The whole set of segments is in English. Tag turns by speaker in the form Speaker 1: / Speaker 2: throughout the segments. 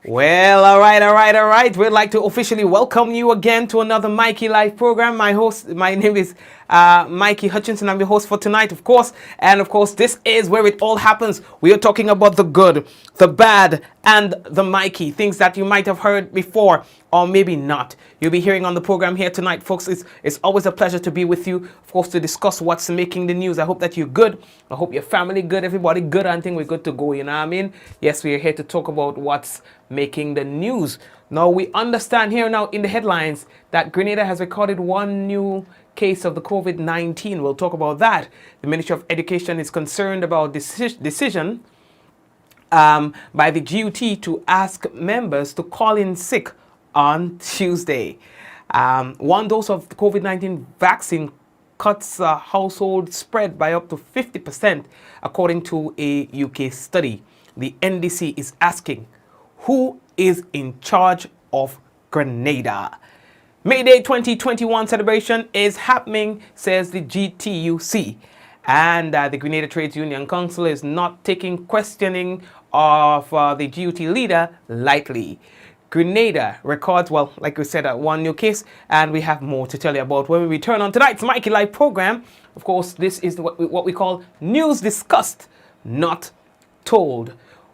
Speaker 1: Well, all right. We'd like to officially welcome you again to another Mikey Live program. My name is Mikey Hutchinson. I'm your host for tonight, of course. And of course, this is where it all happens. We are talking about the good, the bad, and the Mikey. Things that you might have heard before, or maybe not. You'll be hearing on the program here tonight, folks. It's always a pleasure to be with you, of course, to discuss what's making the news. I hope that you're good. I hope your family good, everybody good. I think we're good to go, you know what I mean? Yes, we are here to talk about what's making the news. Now, we understand here now in the headlines that Grenada has recorded one new case of the COVID-19. We'll talk about that. The Ministry of Education is concerned about decision by the GTUC to ask members to call in sick on Tuesday. One dose of the COVID-19 vaccine cuts household spread by up to 50%, according to a UK study. The NDC is asking, who is in charge of Grenada? May Day 2021 celebration is happening, says the GTUC. And the Grenada Trades Union Council is not taking questioning of the GUT leader lightly. Grenada records, well, like we said, one new case, and we have more to tell you about when we return on tonight's Mikey Live program. Of course, this is what we call news discussed, not told.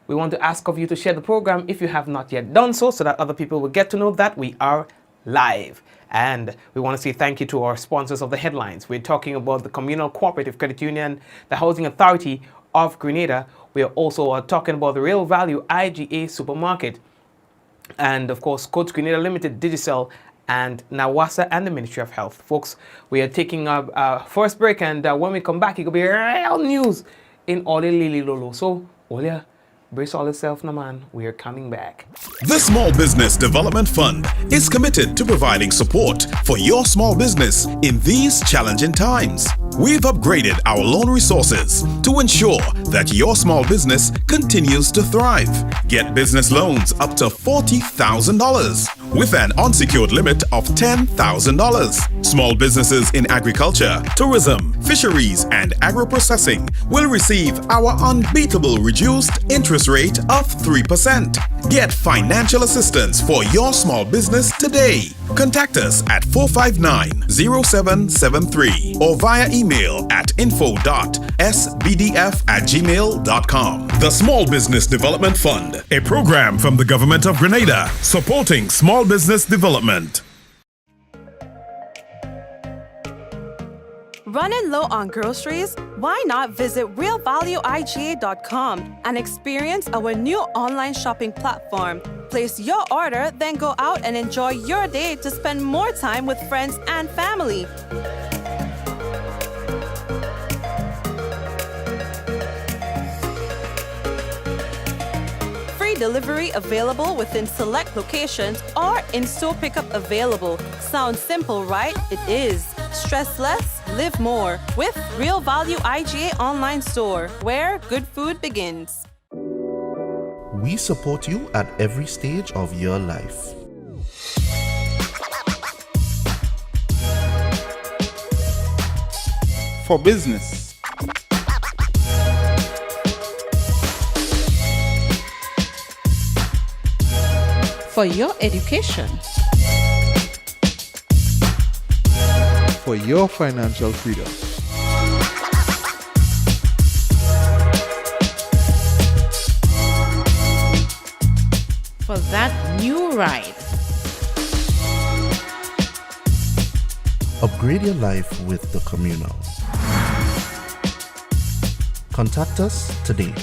Speaker 1: We want to ask of you to share the program if you have not yet done so that other people will get to know that we are live. And we want to say thank you to our sponsors of the headlines. We're talking about the Communal Cooperative Credit Union, the Housing Authority of Grenada. We are also talking about the Real Value IGA Supermarket. And of course, Coach Grenada Limited, Digicel, and Nawasa and the Ministry of Health. Folks, we are taking our first break, and when we come back, it will be real news in Ole Lili Lolo. So, Ole, brace all yourself, no man. We are coming back.
Speaker 2: The Small Business Development Fund is committed to providing support for your small business in these challenging times. We've upgraded our loan resources to ensure that your small business continues to thrive. Get business loans up to $40,000 with an unsecured limit of $10,000. Small businesses in agriculture, tourism, fisheries, and agro-processing will receive our unbeatable reduced interest rate of 3%. Get financial assistance for your small business today. Contact us at 459-0773 or via email at info.sbdf@gmail.com. The Small Business Development Fund, a program from the Government of Grenada supporting small business development.
Speaker 3: Running low on groceries? Why not visit realvalueiga.com and experience our new online shopping platform? Place your order, then go out and enjoy your day to spend more time with friends and family. Free delivery available within select locations or in-store pickup available. Sounds simple, right? It is. Stress less, live more with Real Value IGA online store, where good food begins.
Speaker 4: We support you at every stage of your life.
Speaker 5: For business,
Speaker 6: for your education,
Speaker 5: for your financial freedom,
Speaker 6: for that new ride.
Speaker 4: Upgrade your life with the Communal. Contact us today.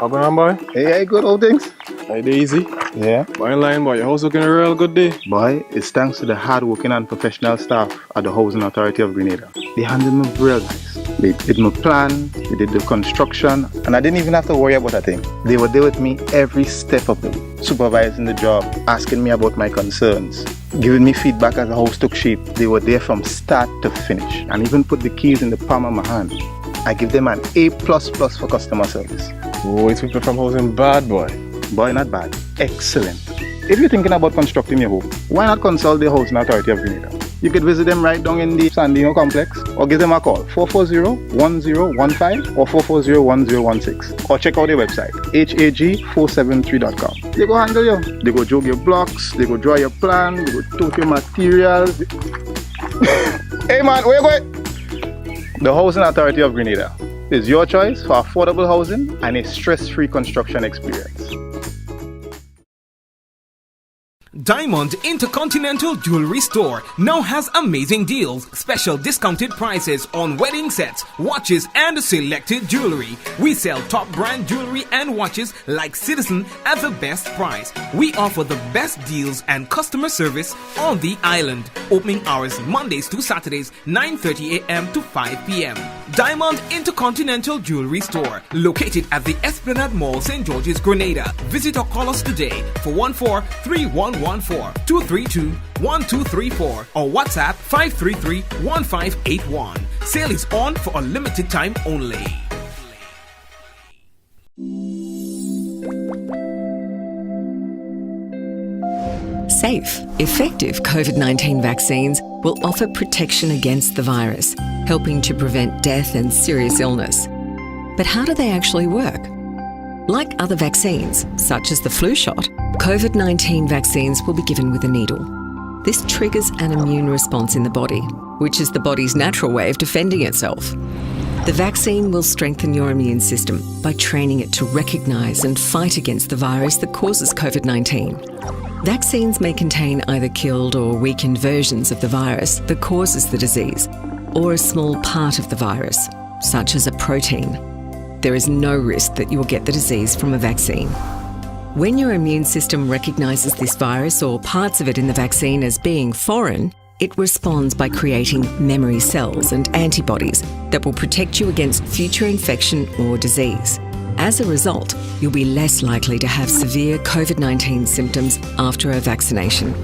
Speaker 7: How going on, boy?
Speaker 8: Hey, good old things.
Speaker 7: Hey, Daisy.
Speaker 8: Yeah.
Speaker 7: Boy, in line, boy. Your house looking a real good day.
Speaker 8: Boy, it's thanks to the hard-working and professional staff at the Housing Authority of Grenada. They handled me real nice. They did my plan, they did the construction, and I didn't even have to worry about a thing. They were there with me every step of the way, supervising the job, asking me about my concerns, giving me feedback as the house took shape. They were there from start to finish, and even put the keys in the palm of my hand. I give them an A++ for customer service.
Speaker 7: Oh, it's people from housing bad, boy.
Speaker 8: Boy, not bad. Excellent. If you're thinking about constructing your home, why not consult the Housing Authority of Grenada? You could visit them right down in the Sandino complex or give them a call 440-1015 or 440-1016 or check out their website hag473.com. They go handle you. They go jog your blocks, they go draw your plan, they go tote your materials. Hey man, where you going? The Housing Authority of Grenada is your choice for affordable housing and a stress-free construction experience.
Speaker 1: Diamond Intercontinental Jewelry Store now has amazing deals, special discounted prices on wedding sets, watches and selected jewelry. We sell top brand jewelry and watches like Citizen at the best price. We offer the best deals and customer service on the island. Opening hours Mondays to Saturdays 9:30 a.m. to 5 p.m. Diamond Intercontinental Jewelry Store, located at the Esplanade Mall, St. George's, Grenada. Visit or call us today for 14-3114-232-1234 or WhatsApp 533-1581. Sale is on for a limited time only.
Speaker 9: Safe, effective COVID-19 vaccines will offer protection against the virus, helping to prevent death and serious illness. But how do they actually work? Like other vaccines, such as the flu shot, COVID-19 vaccines will be given with a needle. This triggers an immune response in the body, which is the body's natural way of defending itself. The vaccine will strengthen your immune system by training it to recognise and fight against the virus that causes COVID-19. Vaccines may contain either killed or weakened versions of the virus that causes the disease, or a small part of the virus, such as a protein. There is no risk that you will get the disease from a vaccine. When your immune system recognises this virus or parts of it in the vaccine as being foreign, it responds by creating memory cells and antibodies that will protect you against future infection or disease. As a result, you'll be less likely to have severe COVID-19 symptoms after a vaccination.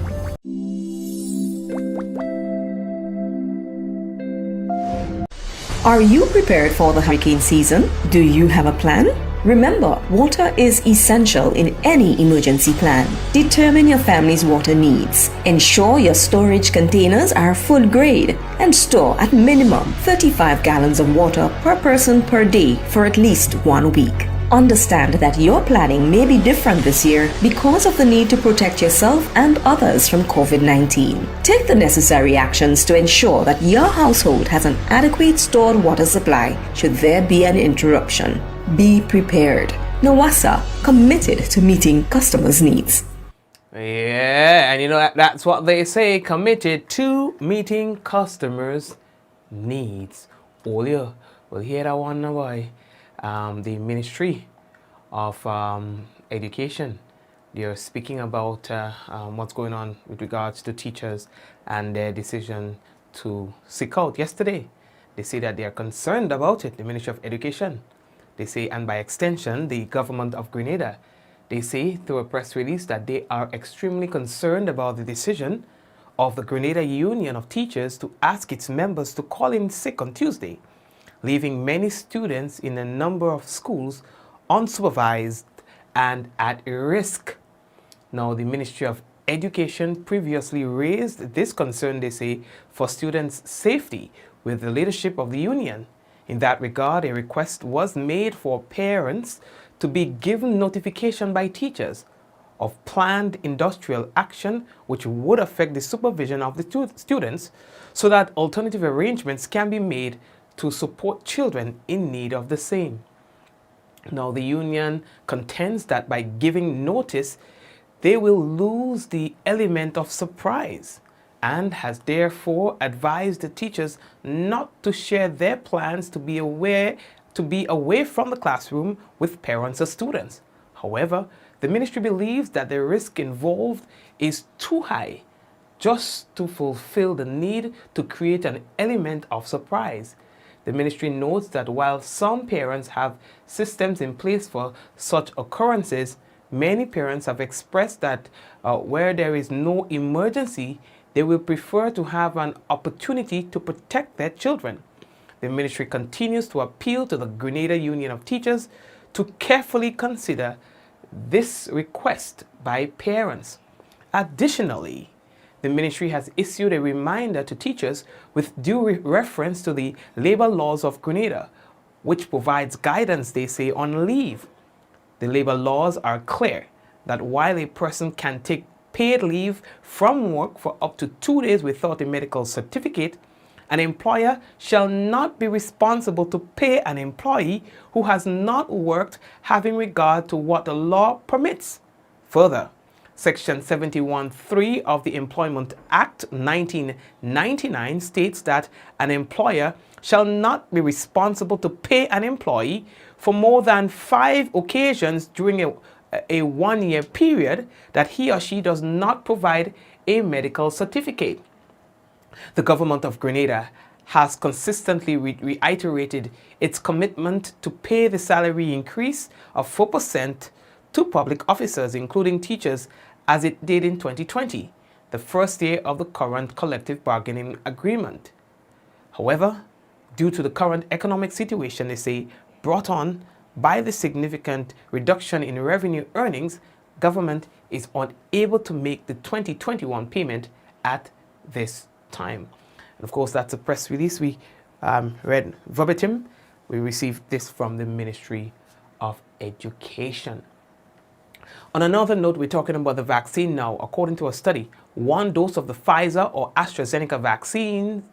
Speaker 10: Are you prepared for the hurricane season? Do you have a plan? Remember, water is essential in any emergency plan. Determine your family's water needs. Ensure your storage containers are food grade and store at minimum 35 gallons of water per person per day for at least 1 week. Understand that your planning may be different this year because of the need to protect yourself and others from COVID-19. Take the necessary actions to ensure that your household has an adequate stored water supply should there be an interruption. Be prepared. NOWASA, committed to meeting customers' needs.
Speaker 1: Yeah, and you know that's what they say, committed to meeting customers' needs. Oh yeah, well hear that one now, boy. The Ministry of Education, they're speaking about what's going on with regards to teachers and their decision to seek out yesterday. They say that they are concerned about it, the Ministry of Education. They say, and by extension, the government of Grenada. They say through a press release that they are extremely concerned about the decision of the Grenada Union of Teachers to ask its members to call in sick on Tuesday, leaving many students in a number of schools unsupervised and at risk. Now, the Ministry of Education previously raised this concern, they say, for students' safety with the leadership of the union. In that regard, a request was made for parents to be given notification by teachers of planned industrial action which would affect the supervision of the students so that alternative arrangements can be made to support children in need of the same. Now, the union contends that by giving notice, they will lose the element of surprise and has therefore advised the teachers not to share their plans to be away from the classroom with parents or students. However, the ministry believes that the risk involved is too high just to fulfill the need to create an element of surprise. The ministry notes that while some parents have systems in place for such occurrences, many parents have expressed that where there is no emergency, they will prefer to have an opportunity to protect their children. The ministry continues to appeal to the Grenada Union of Teachers to carefully consider this request by parents. Additionally, the ministry has issued a reminder to teachers with due reference to the labor laws of Grenada, which provides guidance, they say, on leave. The labor laws are clear that while a person can take paid leave from work for up to 2 days without a medical certificate, an employer shall not be responsible to pay an employee who has not worked having regard to what the law permits. Further, Section 71(3) of the Employment Act 1999 states that an employer shall not be responsible to pay an employee for more than 5 occasions during a 1-year period that he or she does not provide a medical certificate. The government of Grenada has consistently reiterated its commitment to pay the salary increase of 4% to public officers, including teachers, as it did in 2020, the first year of the current collective bargaining agreement. However, due to the current economic situation, they say, brought on by the significant reduction in revenue earnings, government is unable to make the 2021 payment at this time. And of course, that's a press release we read verbatim. We received this from the Ministry of Education. On another note, we're talking about the vaccine now. According to a study, 1 dose of the Pfizer or AstraZeneca vaccine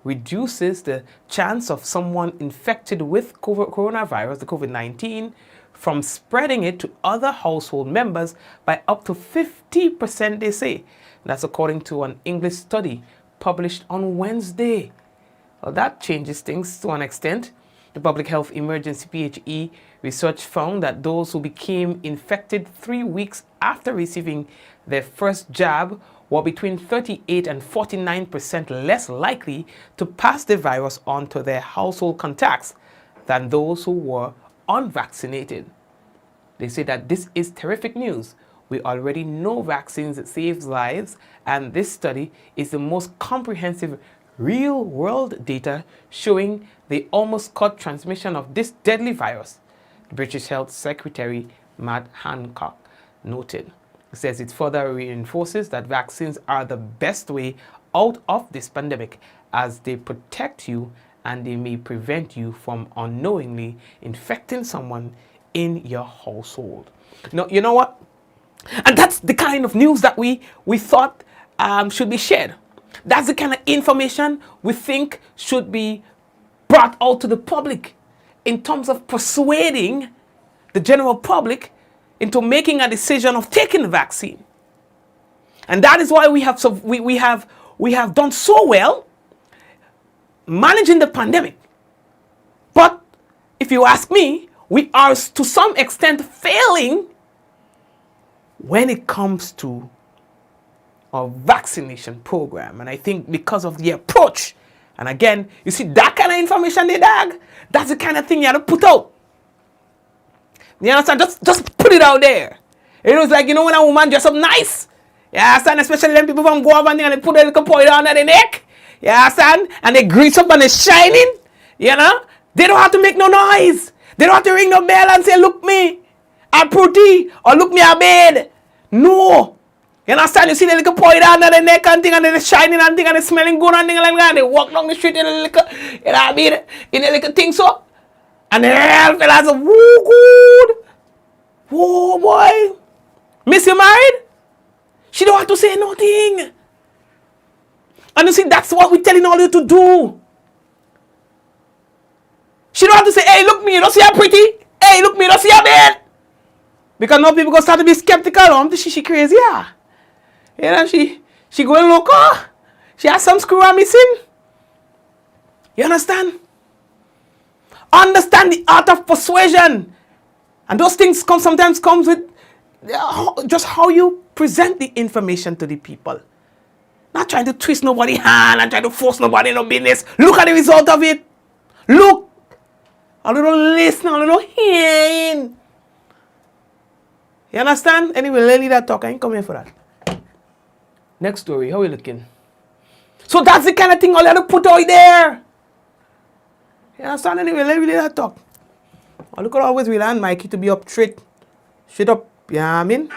Speaker 1: reduces the chance of someone infected with coronavirus, the COVID-19, from spreading it to other household members by up to 50%, they say. And that's according to an English study published on Wednesday. Well, that changes things to an extent. The Public Health Emergency PHE research found that those who became infected 3 weeks after receiving their first jab were between 38 and 49% less likely to pass the virus on to their household contacts than those who were unvaccinated. They say that this is terrific news. We already know vaccines save lives, and this study is the most comprehensive real-world data showing they almost cut transmission of this deadly virus, the British Health Secretary Matt Hancock noted. He says it further reinforces that vaccines are the best way out of this pandemic, as they protect you and they may prevent you from unknowingly infecting someone in your household. You know what? And that's the kind of news that we thought should be shared. That's the kind of information we think should be brought out to the public in terms of persuading the general public into making a decision of taking the vaccine. And that is why we have done so well managing the pandemic. But if you ask me, we are to some extent failing when it comes to our vaccination program. And I think because of the approach, and again, you see that kind of information they dag, that's the kind of thing you have to put out. You understand? Just put it out there. You know, it's like, you know, when a woman dress up nice, you understand? Especially when people from Guava and they put a little point on their neck, you understand? And they grease up and they're shining, you know? They don't have to make no noise. They don't have to ring no bell and say, look me, I'm pretty, or look me a bed. No. You understand? You see the little point under the neck and thing, and they're shining and thing, and they're smelling good and thing like that. And they walk down the street in a little, you know what I mean? In a little thing so. And the hell fellas are woo good. Whoa boy. Miss, you married? She don't have to say nothing. And you see, that's what we're telling all you to do. She don't have to say, hey, look me, you don't see how pretty? Hey, look me, you don't see how bad? Because now people gonna start to be skeptical. She crazy, yeah. You know, she going local. She has some screw on missing. You understand? Understand the art of persuasion. And those things sometimes comes with just how you present the information to the people. Not trying to twist nobody's hand and trying to force nobody in no business. Look at the result of it. Look. A little listen, a little hearing. You understand? Anyway, let me that talk. I ain't coming for that. Next story. How are we looking? So that's the kind of thing I'll have to put out there. You understand? Anyway, let me that talk. I look at always we learn Mikey to be up straight. Straight up. You know what I mean?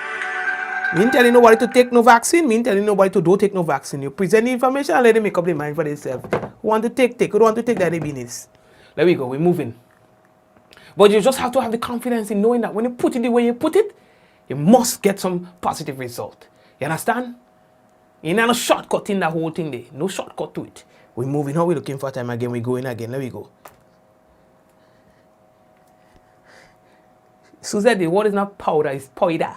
Speaker 1: Me ain't telling nobody to take no vaccine. Me ain't telling nobody to don't take no vaccine. You present the information and let them make up their mind for themselves. Who want to take, take. Who don't want to take, that they business. There we go. We're moving. But you just have to have the confidence in knowing that when you put it the way you put it, you must get some positive result. You understand? You're not a shortcut in that whole thing there. No shortcut to it. We're moving. How we looking for time again? We're going again. There we go. Suzette, the word is not powder, it's powder.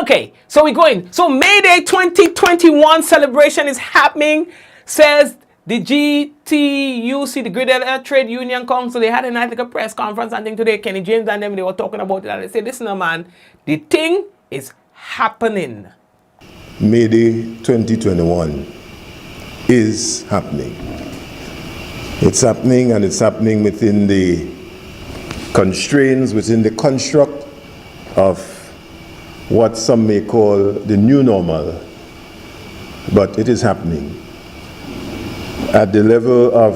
Speaker 1: Okay, so we're going. So May Day 2021 celebration is happening, says the GTUC, the Grenada Trade Union Council. They had a nice little press conference and thing today. Kenny James and them, they were talking about it. And they said, listen, man, the thing is happening.
Speaker 11: May Day 2021 is happening. It's happening, and it's happening within the constraints, within the construct of what some may call the new normal, but it is happening. At the level of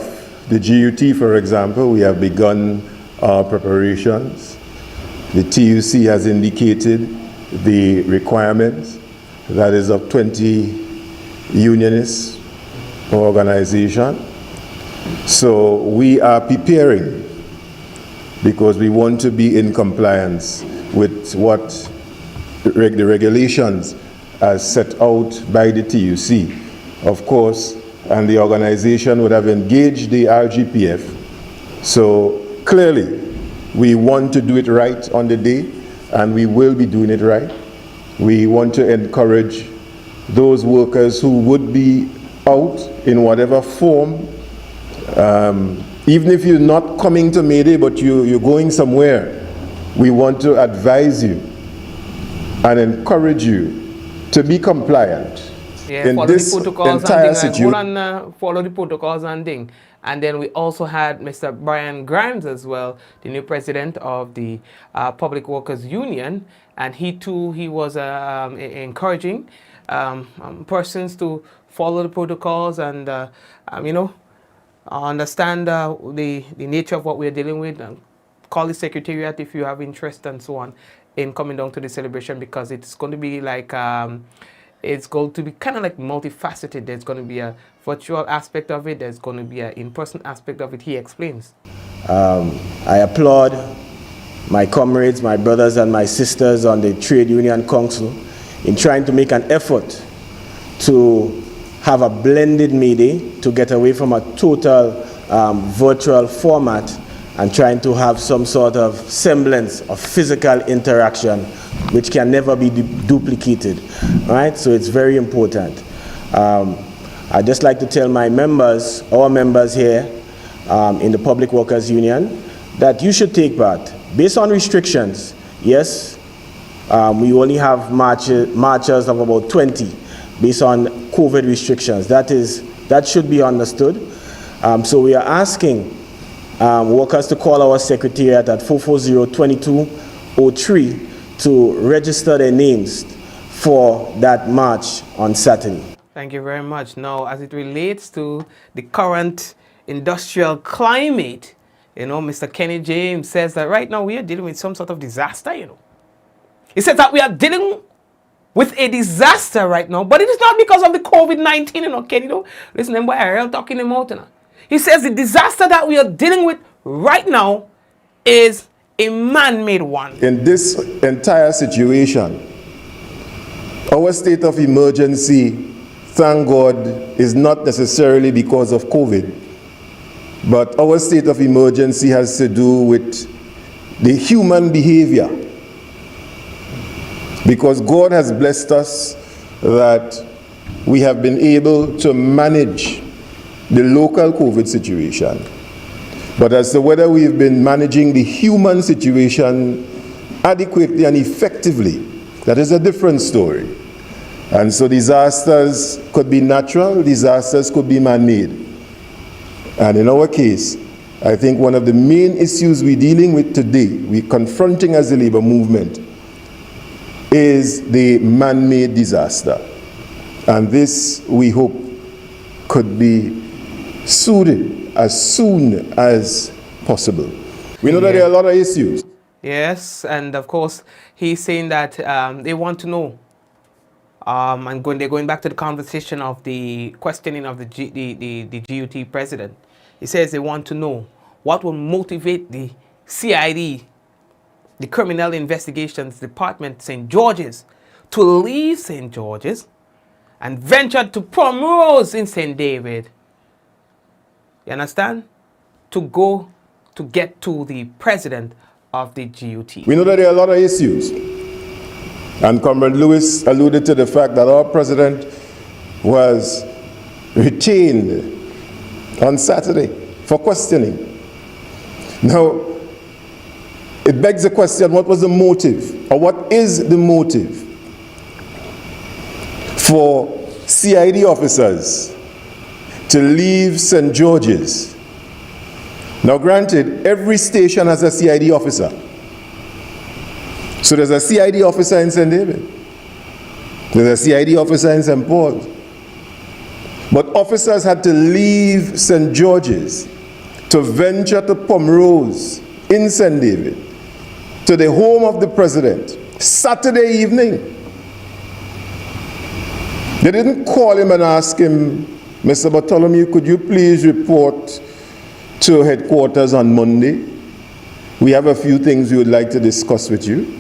Speaker 11: the GUT, for example, we have begun our preparations. The TUC has indicated the requirements, that is of 20 unionists per organization. So we are preparing because we want to be in compliance with what the regulations as set out by the TUC, of course, and the organization would have engaged the RGPF. So clearly, we want to do it right on the day, and we will be doing it right. We want to encourage those workers who would be out in whatever form, even if you're not coming to May Day, but you're going somewhere, we want to advise you and encourage you to be compliant in this entire situation.
Speaker 1: Follow the protocols and thing. And then we also had Mr. Brian Grimes as well, the new president of the Public Workers Union, and he was encouraging persons to follow the protocols and understand the nature of what we're dealing with. Call the secretariat if you have interest and so on in coming down to the celebration, because it's going to be like it's going to be kind of like multifaceted. There's going to be a virtual aspect of it. There's going to be an in-person aspect of it. He explains.
Speaker 12: I applaud my comrades, my brothers and my sisters on the Trade Union Council in trying to make an effort to have a blended May Day, to get away from a total virtual format and trying to have some sort of semblance of physical interaction, which can never be duplicated, right? So it's very important. I'd just like to tell my members, our members here in the Public Workers Union, that you should take part. Based on restrictions, yes, we only have marchers of about 20 based on COVID restrictions. That should be understood. So we are asking workers to call our secretariat at 440-2203 to register their names for that march on Saturday.
Speaker 1: Thank you very much. Now, as it relates to the current industrial climate, Mr. Kenny James says that right now we are dealing with some sort of disaster, He says that we are dealing with a disaster right now, but it is not because of the COVID-19, Kenny, Listen, them boy are real talking him out, He says the disaster that we are dealing with right now is a man-made one.
Speaker 11: In this entire situation, our state of emergency, thank God, is not necessarily because of COVID, but our state of emergency has to do with the human behavior. Because God has blessed us that we have been able to manage the local COVID situation. But as to whether we've been managing the human situation adequately and effectively, that is a different story. And so disasters could be natural, disasters could be man-made. And in our case, I think one of the main issues we're dealing with today, we're confronting as a labor movement, is the man-made disaster. And this, we hope, could be soothed as soon as possible. We know that there are a lot of issues.
Speaker 1: Yes, and of course, he's saying that they want to know. And they're going back to the conversation of the questioning of the GUT president. He says they want to know what will motivate the CID, the Criminal Investigations Department, St. George's, to leave St. George's and venture to Primrose in St. David. You understand? To go to get to the president of the GUT.
Speaker 11: We know that there are a lot of issues. And Comrade Lewis alluded to the fact that our president was retained on Saturday for questioning. Now, it begs the question, what was the motive, or what is the motive for CID officers to leave St. George's? Now granted, every station has a CID officer. So there's a CID officer in St. David. There's a CID officer in St. Paul's. But officers had to leave St. George's to venture to Primrose in St. David, to the home of the president, Saturday evening. They didn't call him and ask him, Mr. Bartholomew, could you please report to headquarters on Monday? We have a few things we would like to discuss with you.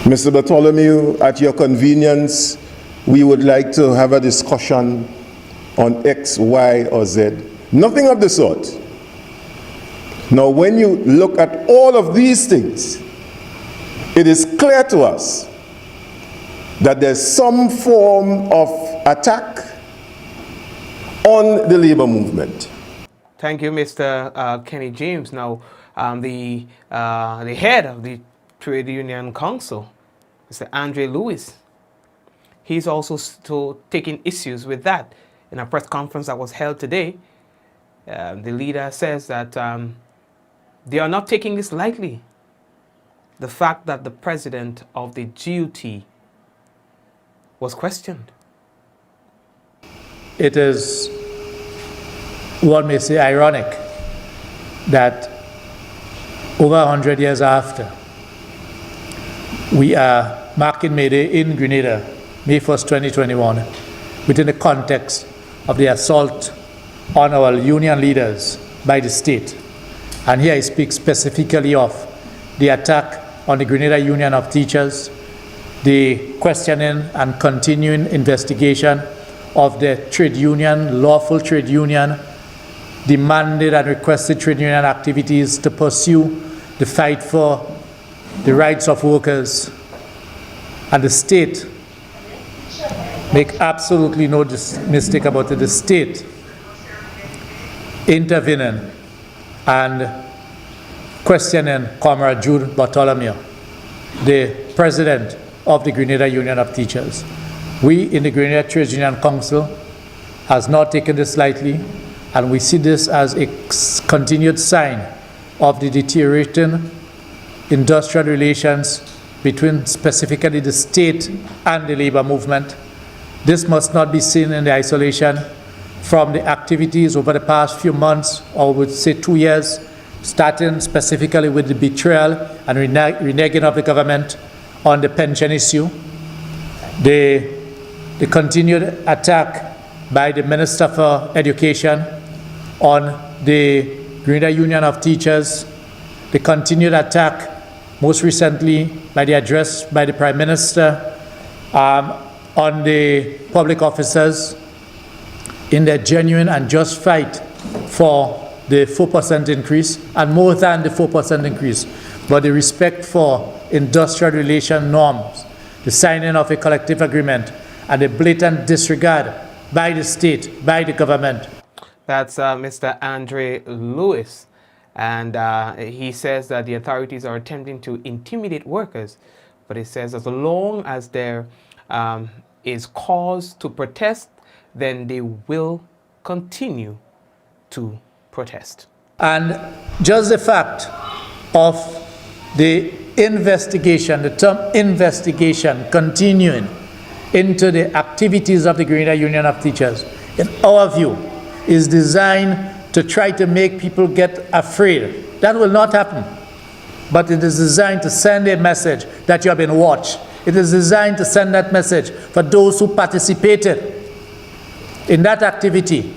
Speaker 11: Mr. Bartholomew, at your convenience, we would like to have a discussion on X, Y, or Z. Nothing of the sort. Now, when you look at all of these things, it is clear to us that there's some form of attack on the labor movement.
Speaker 1: Thank you, Mr. Kenny James. Now, the head of the Trade Union Council, Mr. Andre Lewis, he's also still taking issues with that. In a press conference that was held today, the leader says that they are not taking this lightly. The fact that the president of the GUT was questioned.
Speaker 13: It is, one may say, ironic that over 100 years after, we are marking May Day in Grenada, May 1st, 2021, within the context of the assault on our union leaders by the state. And here I speak specifically of the attack on the Grenada Union of Teachers, the questioning and continuing investigation of the trade union, lawful trade union, demanded and requested trade union activities to pursue the fight for the rights of workers. And the state, make absolutely no mistake about it, the state intervening and questioning Comrade Jude Bartholomew, the president of the Grenada Union of Teachers. We in the Grenada Trade Union Council has not taken this lightly, and we see this as a continued sign of the deteriorating industrial relations between specifically the state and the labor movement. This must not be seen in the isolation from the activities over the past few months, or I would say 2 years, starting specifically with the betrayal and reneging of the government on the pension issue, the continued attack by the Minister for Education on the Grenada Union of Teachers, the continued attack most recently by the address by the Prime Minister on the public officers in their genuine and just fight for the 4% increase, and more than the 4% increase, but the respect for industrial relation norms, the signing of a collective agreement, and the blatant disregard by the state, by the government.
Speaker 1: That's Mr. Andre Lewis. And he says that the authorities are attempting to intimidate workers. But he says as long as there is cause to protest, then they will continue to protest.
Speaker 13: And just the fact of the investigation, the term investigation, continuing into the activities of the Grenada Union of Teachers, in our view, is designed to try to make people get afraid. That will not happen. but it is designed to send a message that you have been watched. It is designed to send that message for those who participated in that activity,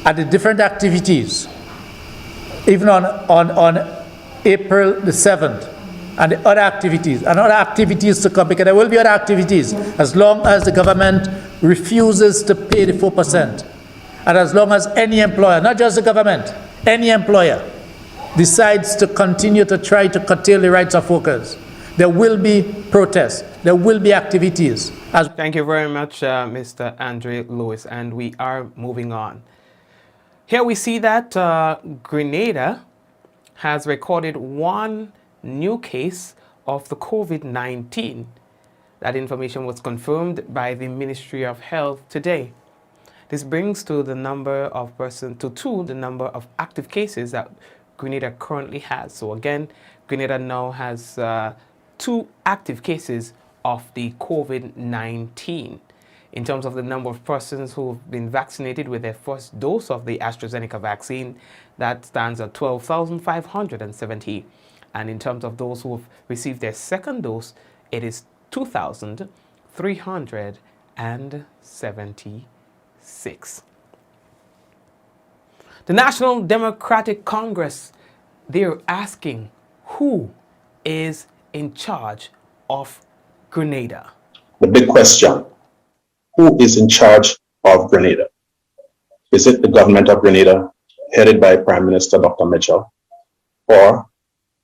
Speaker 13: at the different activities, even on April the 7th, and the other activities to come, because there will be other activities as long as the government refuses to pay the 4%, and as long as any employer, not just the government, any employer decides to continue to try to curtail the rights of workers, there will be protests, there will be activities.
Speaker 1: Thank you very much, Mr. Andre Lewis, and we are moving on. Here we see that Grenada has recorded one new case of the COVID-19. That information was confirmed by the Ministry of Health today. This brings to the number of the number of active cases that Grenada currently has. So again, Grenada now has 2 active cases of the COVID-19. In terms of the number of persons who have been vaccinated with their first dose of the AstraZeneca vaccine, that stands at 12,570. And in terms of those who have received their second dose, it is 2,376. The National Democratic Congress, they're asking who is in charge of Grenada.
Speaker 14: The big question, who is in charge of Grenada? Is it the government of Grenada, headed by Prime Minister Dr. Mitchell? Or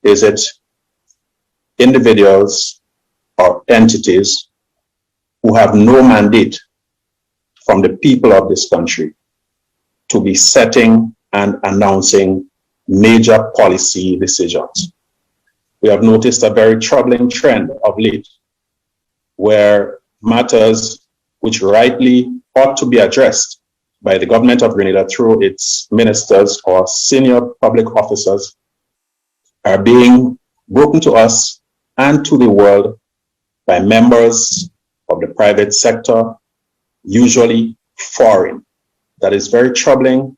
Speaker 14: is it individuals or entities who have no mandate from the people of this country to be setting and announcing major policy decisions? We have noticed a very troubling trend of late where matters which rightly ought to be addressed by the government of Grenada through its ministers or senior public officers are being broken to us and to the world by members of the private sector, usually foreign. That is very troubling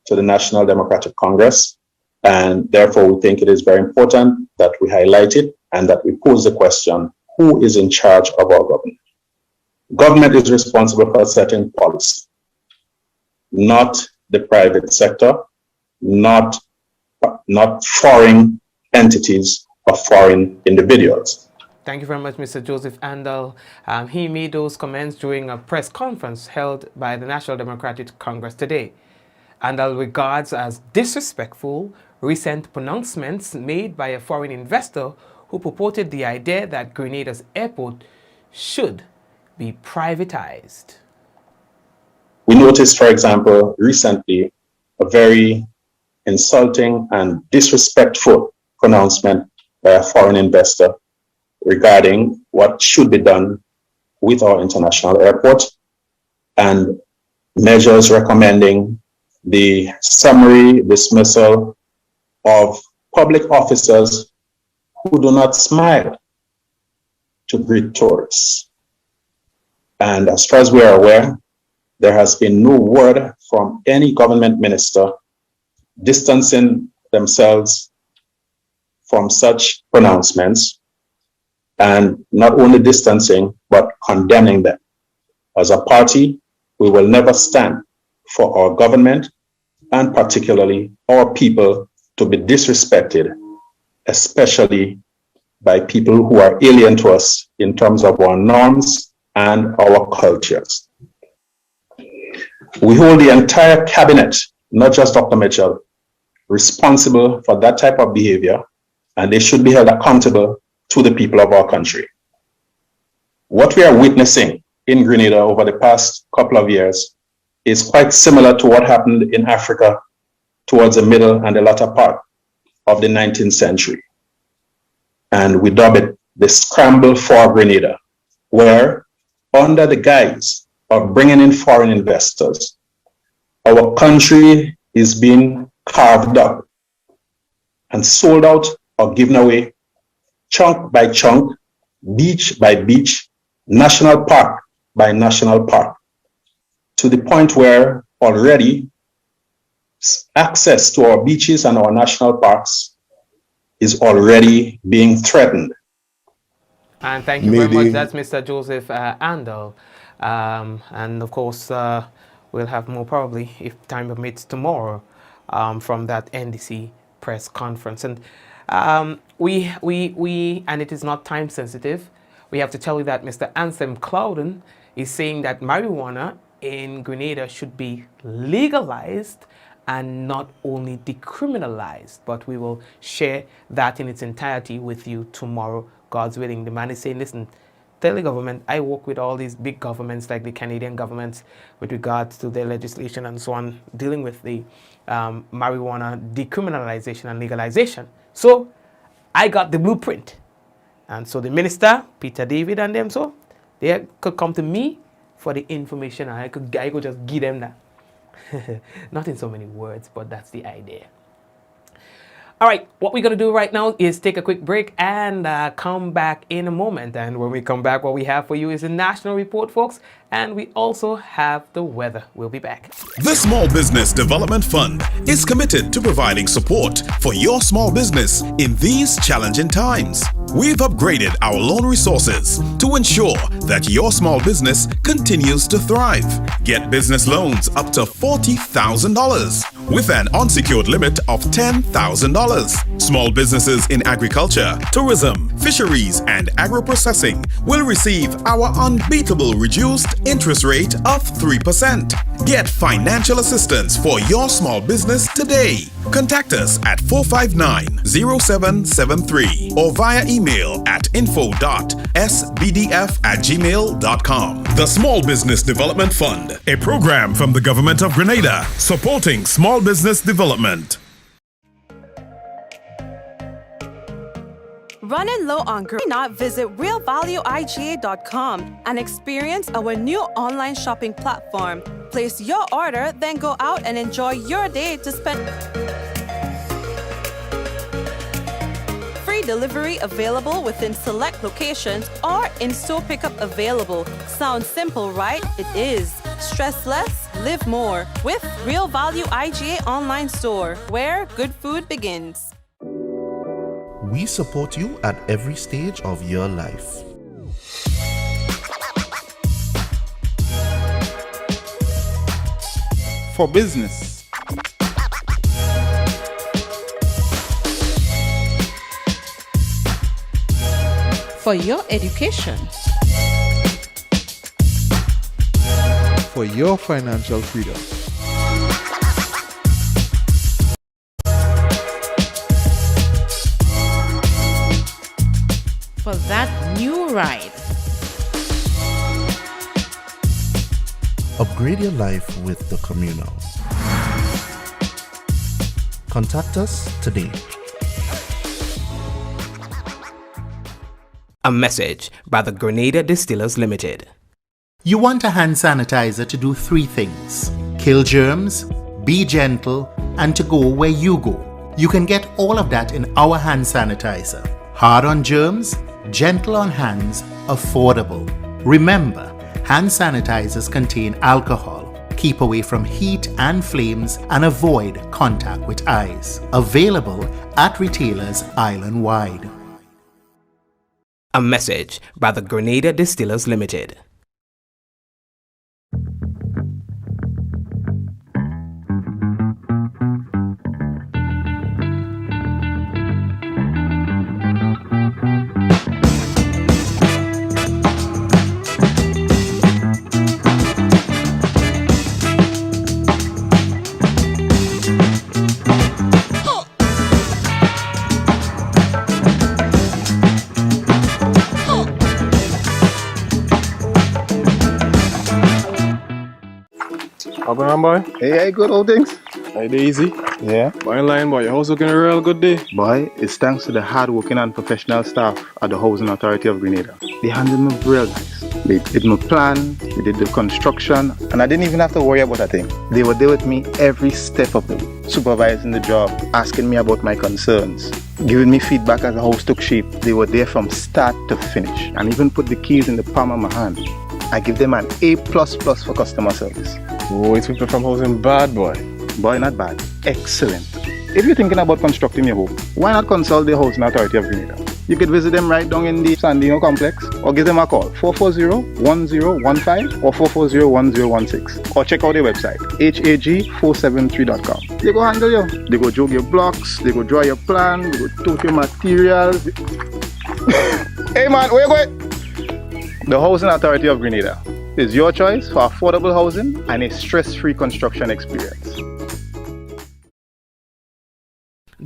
Speaker 14: to the National Democratic Congress, and therefore we think it is very important that we highlight it and that we pose the question, who is in charge of our government? Government is responsible for setting policy, not the private sector, not foreign entities or foreign individuals.
Speaker 1: Thank you very much, Mr. Joseph Andal. He made those comments during a press conference held by the National Democratic Congress today. Andal regards as disrespectful recent pronouncements made by a foreign investor who purported the idea that Grenada's airport should be privatized.
Speaker 14: We noticed, for example, recently a very insulting and disrespectful pronouncement by a foreign investor regarding what should be done with our international airport and measures recommending the summary dismissal of public officers who do not smile to greet tourists. And as far as we are aware, there has been no word from any government minister distancing themselves from such pronouncements, and not only distancing, but condemning them. As a party, we will never stand for our government, and particularly our people, to be disrespected, especially by people who are alien to us in terms of our norms and our cultures. We hold the entire cabinet, not just Dr. Mitchell, responsible for that type of behavior, and they should be held accountable to the people of our country. What we are witnessing in Grenada over the past couple of years is quite similar to what happened in Africa towards the middle and the latter part of the 19th century. And we dub it the scramble for Grenada, where under the guise of bringing in foreign investors, our country is being carved up and sold out or given away chunk by chunk, beach by beach, national park by national park, to the point where already access to our beaches and our national parks is already being threatened.
Speaker 1: And thank you very much. That's Mr. Joseph Andel. And of course, we'll have more probably, if time permits, tomorrow from that NDC press conference. And and it is not time sensitive. We have to tell you that Mr. Anselm Clouden is saying that marijuana in Grenada should be legalized and not only decriminalized. But we will share that in its entirety with you tomorrow, God's willing. The man is saying, listen, tell the government, I work with all these big governments like the Canadian governments with regards to their legislation and so on, dealing with the marijuana decriminalization and legalization. So I got the blueprint. And so the minister, Peter David and them, so they could come to me for the information and I could just give them that. Not in so many words, but that's the idea. All right, what we're going to do right now is take a quick break and come back in a moment. And when we come back, what we have for you is a national report, folks. And we also have the weather. We'll be back.
Speaker 2: The Small Business Development Fund is committed to providing support for your small business in these challenging times. We've upgraded our loan resources to ensure that your small business continues to thrive. Get business loans up to $40,000 with an unsecured limit of $10,000. Small businesses in agriculture, tourism, fisheries, and agro-processing will receive our unbeatable reduced interest rate of 3%. Get financial assistance for your small business today. Contact us at 459-0773 or via email at info.sbdf@gmail.com. The Small Business Development Fund, a program from the Government of Grenada supporting small business development.
Speaker 3: Running low on green, not visit realvalueiga.com and experience our new online shopping platform. Place your order, then go out and enjoy your day to spend. Free delivery available within select locations or in-store pickup available. Sounds simple, right? It is. Stress less, live more with Real Value IGA online store, where good food begins.
Speaker 4: We support you at every stage of your life.
Speaker 5: For business.
Speaker 6: For your education.
Speaker 5: For your financial freedom.
Speaker 6: For that new ride.
Speaker 4: Upgrade your life with the Communal. Contact us today.
Speaker 1: A message by the Grenada Distillers Limited.
Speaker 15: You want a hand sanitizer to do 3 things: kill germs, be gentle, and to go where you go. You can get all of that in our hand sanitizer. Hard on germs, gentle on hands, affordable. Remember, hand sanitizers contain alcohol. Keep away from heat and flames and avoid contact with eyes. Available at retailers island-wide.
Speaker 1: A message by the Grenada Distillers Limited.
Speaker 7: How going on, boy?
Speaker 8: Hey, good old things.
Speaker 7: Hey, easy.
Speaker 8: Yeah.
Speaker 7: Boy, in line, boy. Your house looking a real good day.
Speaker 8: Boy, it's thanks to the hard-working and professional staff at the Housing Authority of Grenada. They handled me real nice. They did my plan, they did the construction, and I didn't even have to worry about a thing. They were there with me every step of the way, supervising the job, asking me about my concerns, giving me feedback as the house took shape. They were there from start to finish, and even put the keys in the palm of my hand. I give them an A++ for customer service.
Speaker 7: Oh, it's people from housing bad, boy.
Speaker 8: Boy, not bad. Excellent. If you're thinking about constructing your home, why not consult the Housing Authority of Grenada? You could visit them right down in the Sandino complex or give them a call 440-1015 or 440-1016 or check out their website hag473.com. They go handle you. They go jog your blocks, they go draw your plan, they go tote your materials. Hey man, where you going? The Housing Authority of Grenada is your choice for affordable housing and a stress-free construction experience.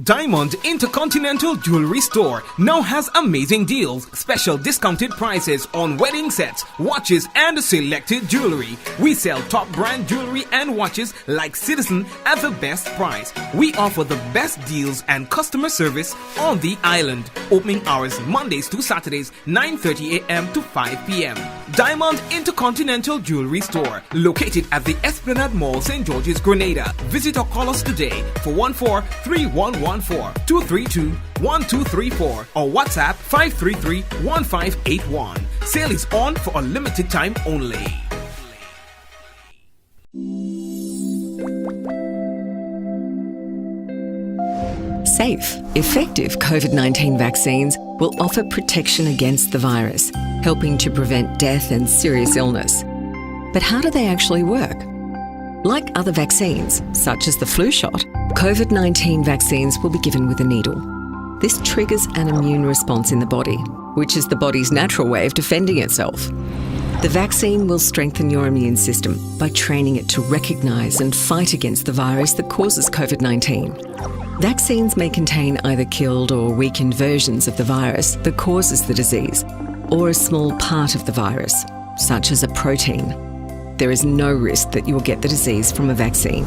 Speaker 1: Diamond Intercontinental Jewelry Store now has amazing deals, special discounted prices on wedding sets, watches and selected jewelry. We sell top brand jewelry and watches like Citizen at the best price. We offer the best deals and customer service on the island. Opening hours Mondays to Saturdays 9:30 a.m. to 5 p.m. Diamond Intercontinental Jewelry Store, located at the Esplanade Mall, St. George's, Grenada. Visit or call us today for 14-3114-232-1234 or WhatsApp 533-1581. Sale is on for a limited time only.
Speaker 9: Safe, effective COVID-19 vaccines will offer protection against the virus, helping to prevent death and serious illness. But how do they actually work? Like other vaccines, such as the flu shot, COVID-19 vaccines will be given with a needle. This triggers an immune response in the body, which is the body's natural way of defending itself. The vaccine will strengthen your immune system by training it to recognise and fight against the virus that causes COVID-19. Vaccines may contain either killed or weakened versions of the virus that causes the disease, or a small part of the virus, such as a protein. There is no risk that you will get the disease from a vaccine.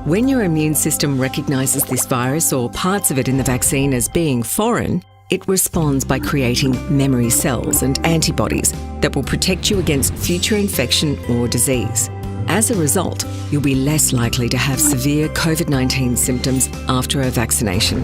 Speaker 9: When your immune system recognises this virus or parts of it in the vaccine as being foreign, it responds by creating memory cells and antibodies that will protect you against future infection or disease. As a result, you'll be less likely to have severe COVID-19 symptoms after a vaccination.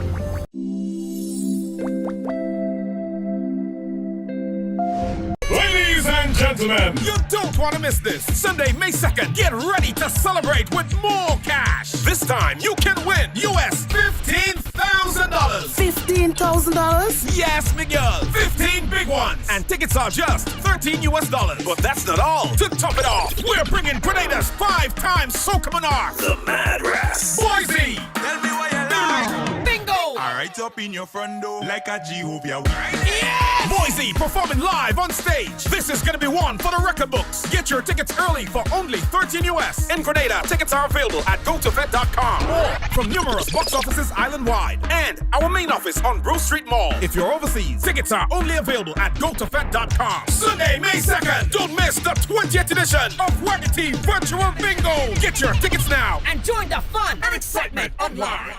Speaker 16: Ladies and gentlemen, you don't want to miss this. Sunday, May 2nd, get ready to celebrate with more cash. This time, you can win US $15,000.
Speaker 17: $15,000?
Speaker 16: Yes, Miguel. 15 big ones. And tickets are just $13 US. But that's not all. To top it off, we're bringing Grenada's 5-time Soca Monarch, the Mad Rass, Boise. Tell me why you like. Bingo.
Speaker 17: I right up in your front door like a Jehovah.
Speaker 16: Yes! Boise performing live on stage. This is going to be one for the record books. Get your tickets early for only $13 US. In Grenada, tickets are available at gotofed.com or from numerous box offices island-wide and our main office on Bruce Street Mall. If you're overseas, tickets are only available at gotofed.com. Sunday, May 2nd, don't miss the 20th edition of Waggity Virtual Bingo. Get your tickets now
Speaker 17: And join the fun and excitement online.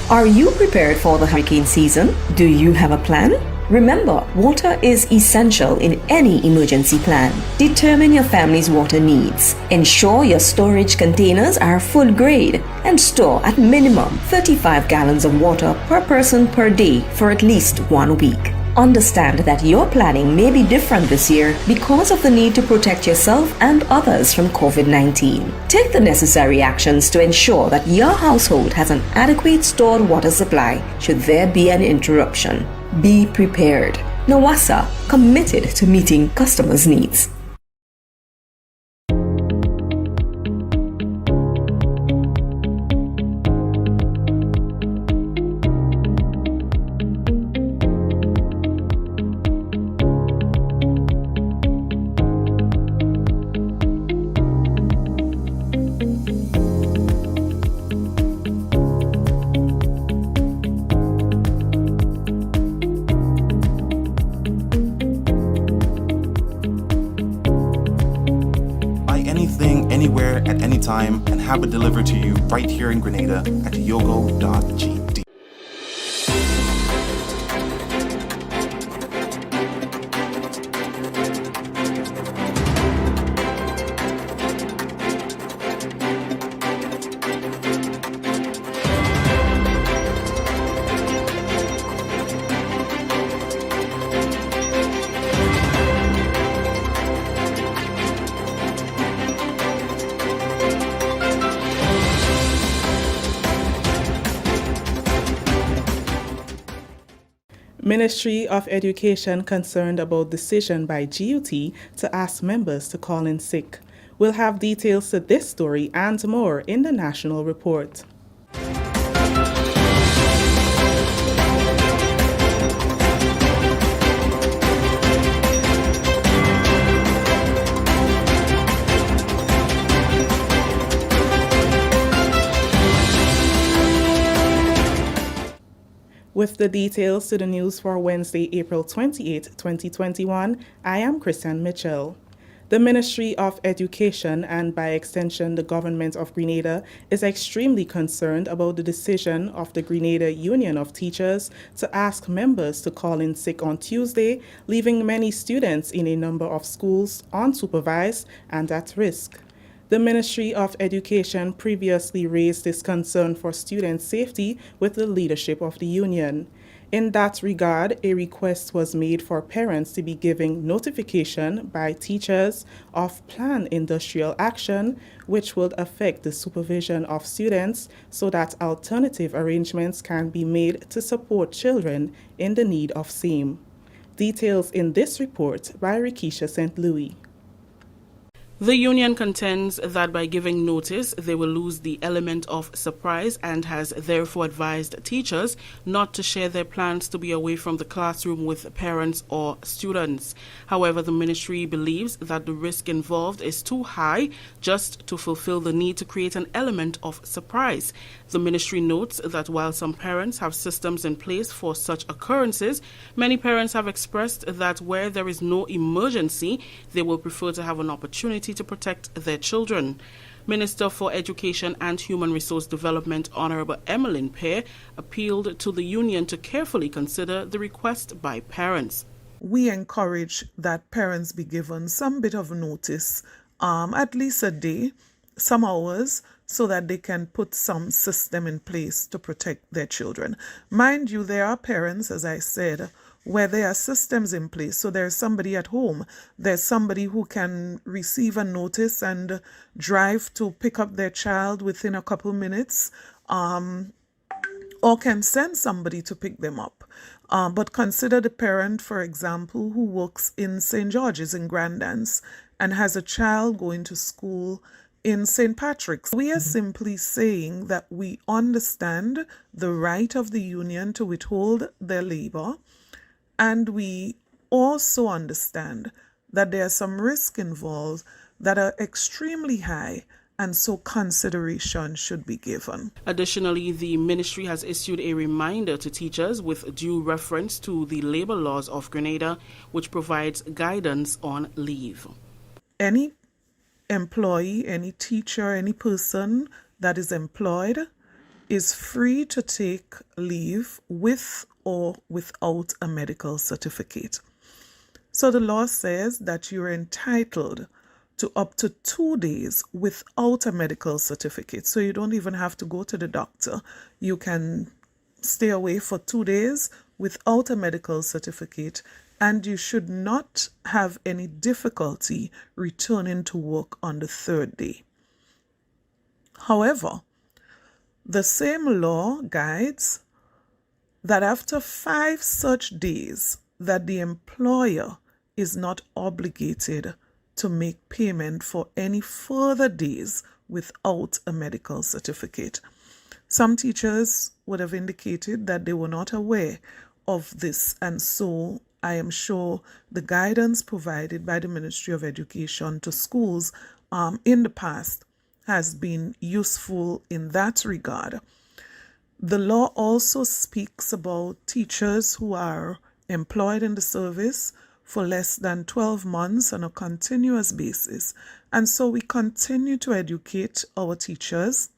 Speaker 10: Are you prepared for the hurricane season? Do you have a plan? Remember, water is essential in any emergency plan. Determine your family's water needs. Ensure your storage containers are food grade and store at minimum 35 gallons of water per person per day for at least 1 week. Understand that your planning may be different this year because of the need to protect yourself and others from COVID-19. Take the necessary actions to ensure that your household has an adequate stored water supply should there be an interruption. Be prepared. Nawasa, committed to meeting customers' needs.
Speaker 18: Anywhere at any time and have it delivered to you right here in Grenada at yogo.gd.
Speaker 19: Ministry of Education concerned about decision by GUT to ask members to call in sick. We'll have details to this story and more in the national report. With the details to the news for Wednesday, April 28, 2021, I am Christian Mitchell. The Ministry of Education and by extension the Government of Grenada is extremely concerned about the decision of the Grenada Union of Teachers to ask members to call in sick on Tuesday, leaving many students in a number of schools unsupervised and at risk. The Ministry of Education previously raised this concern for student safety with the leadership of the union. In that regard, a request was made for parents to be giving notification by teachers of planned industrial action which would affect the supervision of students so that alternative arrangements can be made to support children in the need of same. Details in this report by Rikisha St. Louis.
Speaker 20: The union contends that by giving notice, they will lose the element of surprise and has therefore advised teachers not to share their plans to be away from the classroom with parents or students. However, the ministry believes that the risk involved is too high just to fulfill the need to create an element of surprise. The ministry notes that while some parents have systems in place for such occurrences, many parents have expressed that where there is no emergency, they will prefer to have an opportunity to protect their children. Minister for Education and Human Resource Development Honorable Emmeline Pear appealed to the union to carefully consider the request by parents.
Speaker 21: We encourage that parents be given some bit of notice, at least a day, some hours, so that they can put some system in place to protect their children. Mind you, there are parents, as I said, where there are systems in place. So there's somebody at home. There's somebody who can receive a notice and drive to pick up their child within a couple minutes, or can send somebody to pick them up. But consider the parent, for example, who works in St. George's in Grandance and has a child going to school in St. Patrick's. We are simply saying that we understand the right of the union to withhold their labor, and we also understand that there are some risks involved that are extremely high, and so consideration should be given.
Speaker 20: Additionally, the ministry has issued a reminder to teachers with due reference to the labor laws of Grenada, which provides guidance on leave.
Speaker 21: Any employee, any teacher, any person that is employed is free to take leave with or without a medical certificate. So the law says that you're entitled to up to 2 days without a medical certificate. So you don't even have to go to the doctor. You can stay away for 2 days without a medical certificate, and you should not have any difficulty returning to work on the 3rd day. However, the same law guides that after 5 such days that the employer is not obligated to make payment for any further days without a medical certificate. Some teachers would have indicated that they were not aware of this, and so I am sure the guidance provided by the Ministry of Education to schools in the past has been useful in that regard. The law also speaks about teachers who are employed in the service for less than 12 months on a continuous basis, and so we continue to educate our teachers.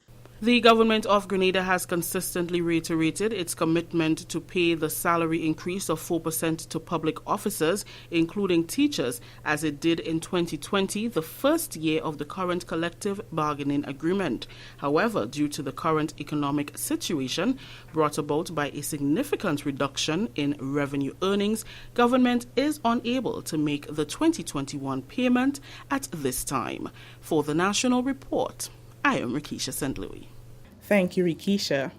Speaker 20: The government of Grenada has consistently reiterated its commitment to pay the salary increase of 4% to public officers, including teachers, as it did in 2020, the first year of the current collective bargaining agreement. However, due to the current economic situation brought about by a significant reduction in revenue earnings, government is unable to make the 2021 payment at this time. For the National Report, I am Rikisha St. Louis.
Speaker 19: Thank you, Rikisha.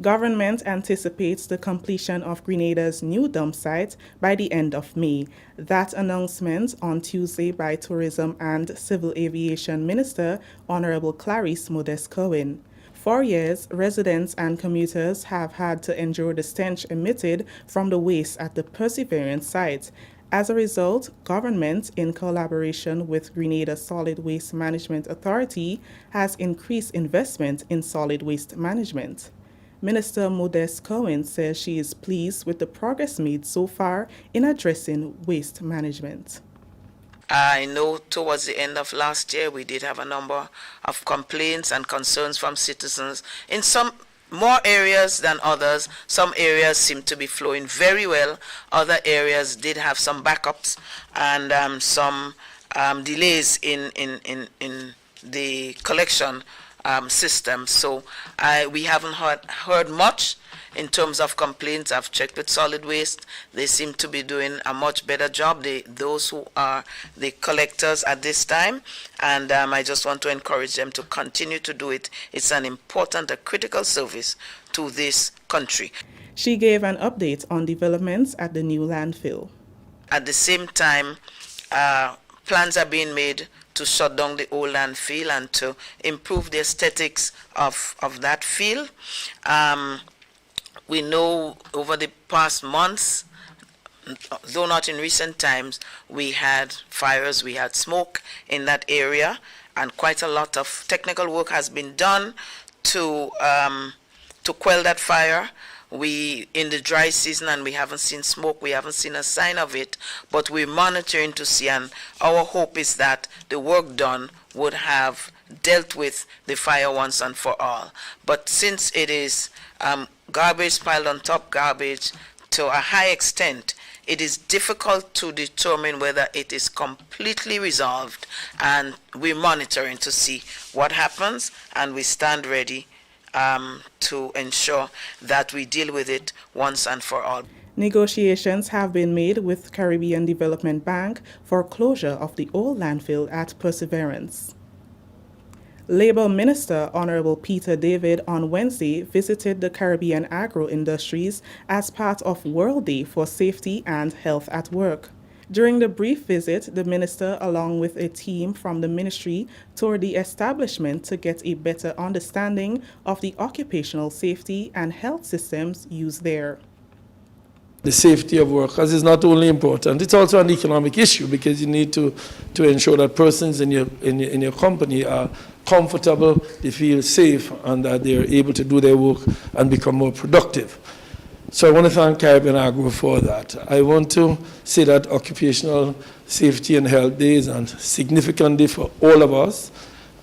Speaker 19: Government anticipates the completion of Grenada's new dump site by the end of May. That announcement on Tuesday by Tourism and Civil Aviation Minister Honorable Clarice Modeste-Cohen. For years, residents and commuters have had to endure the stench emitted from the waste at the Perseverance site. As a result, government, in collaboration with Grenada Solid Waste Management Authority, has increased investment in solid waste management. Minister Modeste-Cohen says she is pleased with the progress made so far in addressing waste management.
Speaker 12: I know towards the end of last year we did have a number of complaints and concerns from citizens. In some more areas than others, some areas seem to be flowing very well. Other areas did have some backups and some delays in the collection system. So we haven't heard much in terms of complaints. I've checked with solid waste. They seem to be doing a much better job, those who are the collectors at this time. And I just want to encourage them to continue to do it. It's an important, a critical service to this country.
Speaker 19: She gave an update on developments at the new landfill.
Speaker 12: At the same time, plans are being made to shut down the old landfill and to improve the aesthetics of that field. We know over the past months, though not in recent times, we had fires, we had smoke in that area, and quite a lot of technical work has been done to quell that fire. We in the dry season, and we haven't seen smoke, we haven't seen a sign of it, but we're monitoring to see, and our hope is that the work done would have dealt with the fire once and for all. But since it is garbage piled on top garbage to a high extent, it is difficult to determine whether it is completely resolved, and we're monitoring to see what happens, and we stand ready to ensure that we deal with it once and for all.
Speaker 19: Negotiations have been made with Caribbean Development Bank for closure of the old landfill at Perseverance. Labour Minister Honorable Peter David on Wednesday visited the Caribbean agro industries as part of World Day for Safety and Health at Work. During the brief visit, the minister, along with a team from the ministry, toured the establishment to get a better understanding of the occupational safety and health systems used there.
Speaker 22: The safety of workers is not only important, it's also an economic issue, because you need to ensure that persons in your company are comfortable, they feel safe, and that they're able to do their work and become more productive. So I want to thank Caribbean Agro for that. I want to say that Occupational Safety and Health Day is a significant day for all of us,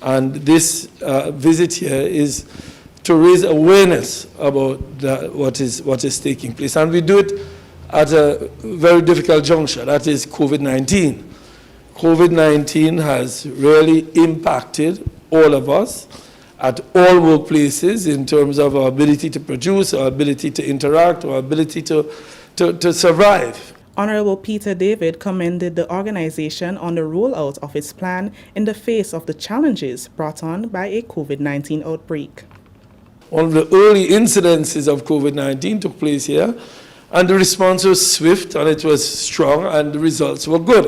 Speaker 22: and this visit here is to raise awareness about what is taking place. And we do it at a very difficult juncture, that is COVID-19. COVID-19 has really impacted all of us at all workplaces in terms of our ability to produce, our ability to interact, our ability to survive.
Speaker 19: Honorable Peter David commended the organization on the rollout of its plan in the face of the challenges brought on by a COVID-19 outbreak.
Speaker 22: One of the early incidences of COVID-19 took place here, and the response was swift and it was strong and the results were good.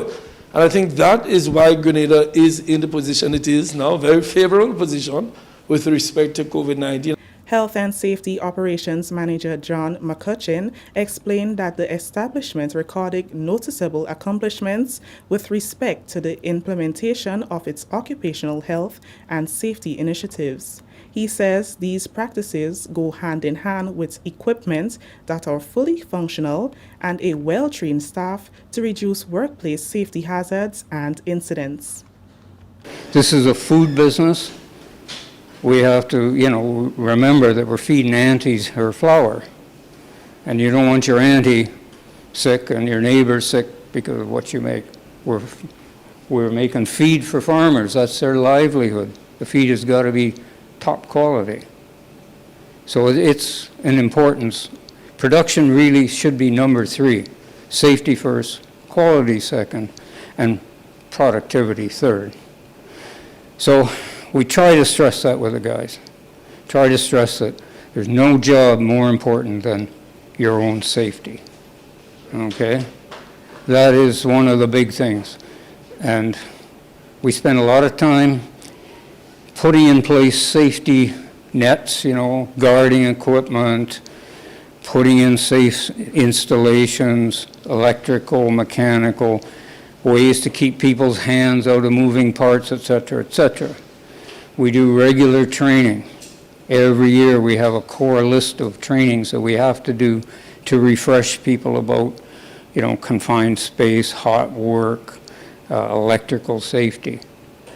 Speaker 22: And I think that is why Grenada is in the position it is now, very favorable position with respect to COVID-19.
Speaker 19: Health and Safety Operations Manager John McCutcheon explained that the establishment recorded noticeable accomplishments with respect to the implementation of its occupational health and safety initiatives. He says these practices go hand in hand with equipment that are fully functional and a well-trained staff to reduce workplace safety hazards and incidents.
Speaker 23: This is a food business. We have to, remember that we're feeding aunties her flour. And you don't want your auntie sick and your neighbor sick because of what you make. We're making feed for farmers. That's their livelihood. The feed has got to be top quality. So it's an importance. Production really should be number 3. Safety first, quality second, and productivity third. So we try to stress that with the guys. Try to stress that There's no job more important than your own safety. Okay? That is one of the big things. And we spend a lot of time putting in place safety nets, guarding equipment, putting in safe installations, electrical, mechanical, ways to keep people's hands out of moving parts, etc., etc. We do regular training. Every year we have a core list of trainings that we have to do to refresh people about, confined space, hot work, electrical safety.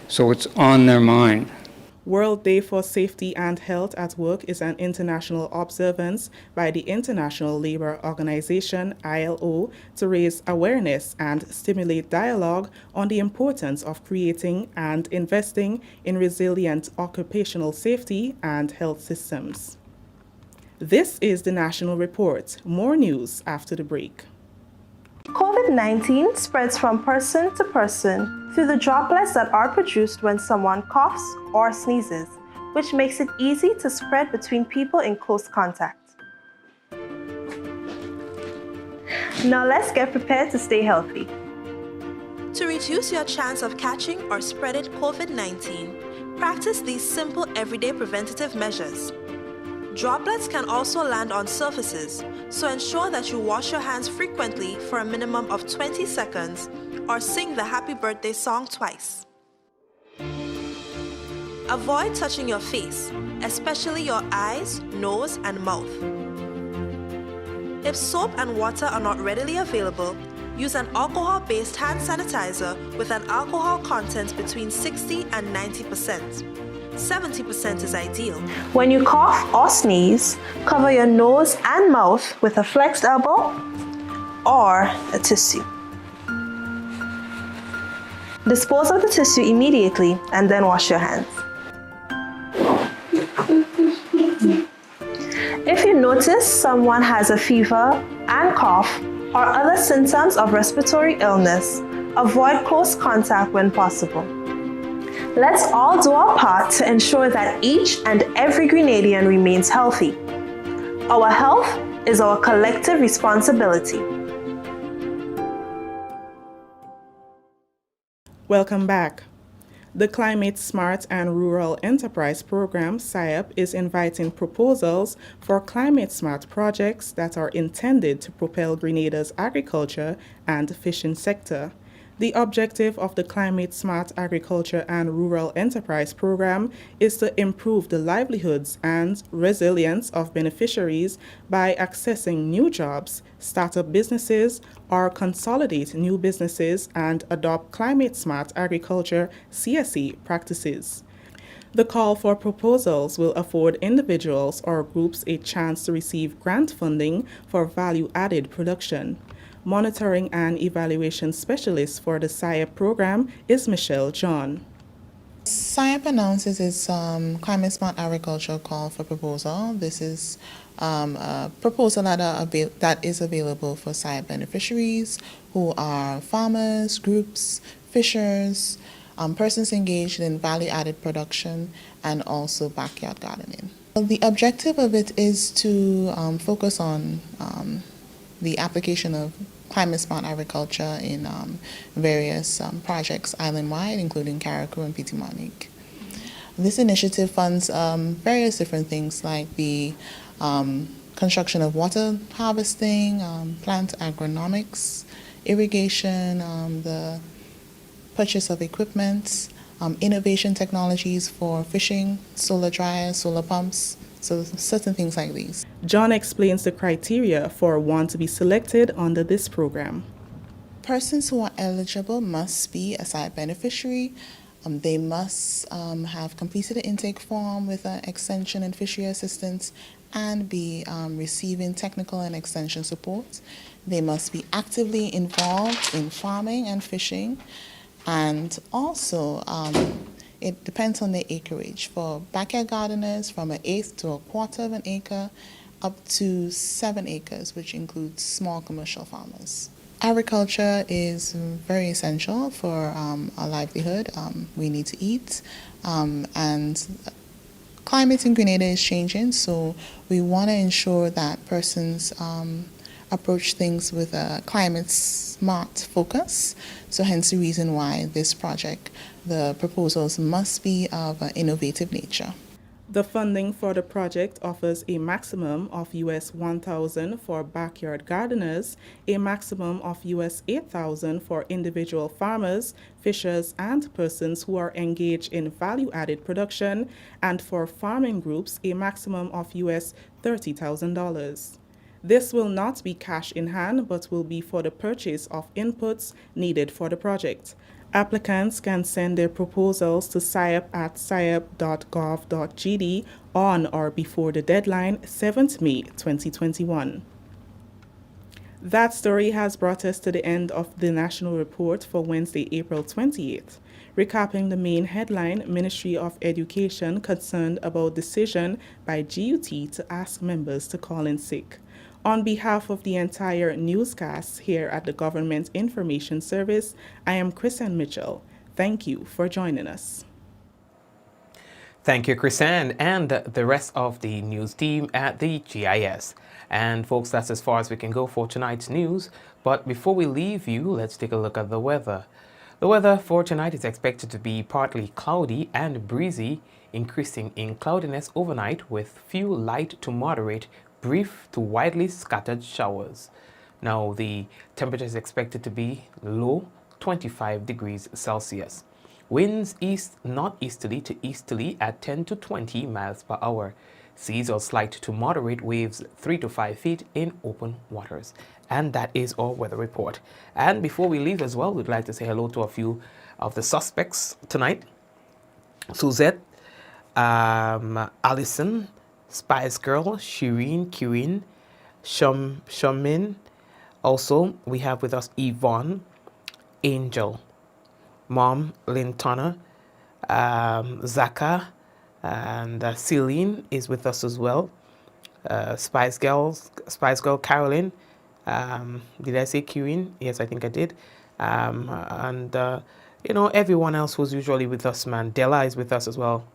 Speaker 23: So it's on their mind.
Speaker 19: World Day for Safety and Health at Work is an international observance by the International Labour Organization, ILO, to raise awareness and stimulate dialogue on the importance of creating and investing in resilient occupational safety and health systems. This is the National Report. More news after the break.
Speaker 11: COVID-19 spreads from person to person through the droplets that are produced when someone coughs or sneezes, which makes it easy to spread between people in close contact. Now let's get prepared to stay healthy. To reduce your chance of catching or spreading COVID-19, practice these simple everyday preventative measures. Droplets can also land on surfaces, so ensure that you wash your hands frequently for a minimum of 20 seconds or sing the happy birthday song twice. Avoid touching your face, especially your eyes, nose, and mouth. If soap and water are not readily available, use an alcohol-based hand sanitizer with an alcohol content between 60 and 90%. 70% is ideal. When you cough or sneeze, cover your nose and mouth with a flexed elbow or a tissue. Dispose of the tissue immediately and then wash your hands. If you notice someone has a fever and cough or other symptoms of respiratory illness, avoid close contact when possible. Let's all do our part to ensure that each and every Grenadian remains healthy. Our health is our collective responsibility.
Speaker 19: Welcome back. The Climate Smart and Rural Enterprise Program, SIAP, is inviting proposals for climate smart projects that are intended to propel Grenada's agriculture and fishing sector. The objective of the Climate Smart Agriculture and Rural Enterprise Program is to improve the livelihoods and resilience of beneficiaries by accessing new jobs, start up businesses, or consolidate new businesses and adopt climate smart agriculture CSE practices. The call for proposals will afford individuals or groups a chance to receive grant funding for value-added production. Monitoring and Evaluation Specialist for the SIAP program is Michelle John.
Speaker 13: SIAP announces its Climate Smart Agriculture Call for Proposal. This is a proposal that is available for SIAP beneficiaries who are farmers, groups, fishers, persons engaged in value-added production, and also backyard gardening. The objective of it is to focus on the application of climate smart agriculture in various projects island-wide, including Carriacou and Petit Martinique. This initiative funds various different things like the construction of water harvesting, plant agronomics, irrigation, the purchase of equipment, innovation technologies for fishing, solar dryers, solar pumps, so certain things like these.
Speaker 19: John explains the criteria for one to be selected under this program.
Speaker 13: Persons who are eligible must be a SIAP beneficiary. They must have completed an intake form with an extension and fishery assistance and be receiving technical and extension support. They must be actively involved in farming and fishing, and also it depends on the acreage. For backyard gardeners, from an eighth to a quarter of an acre up to 7 acres, which includes small commercial farmers. Agriculture is very essential for our livelihood. We need to eat, and climate in Grenada is changing, so we want to ensure that persons approach things with a climate smart focus. So hence the reason why this project, the proposals must be of an innovative nature.
Speaker 19: The funding for the project offers a maximum of US $1,000 for backyard gardeners, a maximum of US $8,000 for individual farmers, fishers, and persons who are engaged in value-added production, and for farming groups, a maximum of US $30,000. This will not be cash in hand, but will be for the purchase of inputs needed for the project. Applicants can send their proposals to sciap@sciap.gov.gd on or before the deadline, 7th May 2021. That story has brought us to the end of the National Report for Wednesday, April 28th. Recapping the main headline, Ministry of Education concerned about decision by GUT to ask members to call in sick. On behalf of the entire newscast here at the Government Information Service, I am Chrisanne Mitchell. Thank you for joining us.
Speaker 1: Thank you, Chrisanne, and the rest of the news team at the GIS. And folks, that's as far as we can go for tonight's news. But before we leave you, let's take a look at the weather. The weather for tonight is expected to be partly cloudy and breezy, increasing in cloudiness overnight with few light to moderate brief to widely scattered showers. Now, the temperature is expected to be low 25 degrees Celsius. Winds east-northeasterly to easterly at 10 to 20 miles per hour. Seas are slight to moderate, waves 3 to 5 feet in open waters. And that is our weather report. And before we leave as well, we'd like to say hello to a few of the suspects tonight. Suzette, Allison, Spice Girl, Shireen, Kirin, Shamin. Also, we have with us Yvonne, Angel, Mom, Lintana, Zaka, and Celine is with us as well. Spice Girl Carolyn. Did I say Kirin? Yes, I think I did. You know, everyone else who's usually with us, man. Della is with us as well.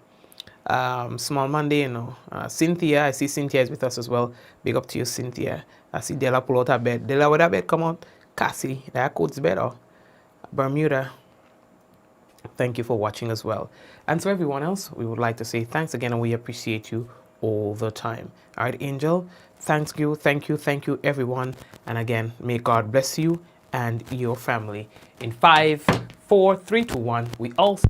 Speaker 1: Small Monday, you know. Cynthia, I see Cynthia is with us as well. Big up to you, Cynthia. I see Della pull out her bed. Della, with her bed, come on. Cassie, that coat's better. Bermuda, thank you for watching as well. And to everyone else, we would like to say thanks again, and we appreciate you all the time. All right, Angel, thank you, everyone. And again, may God bless you and your family. In 5, 4, 3, 2, 1, we all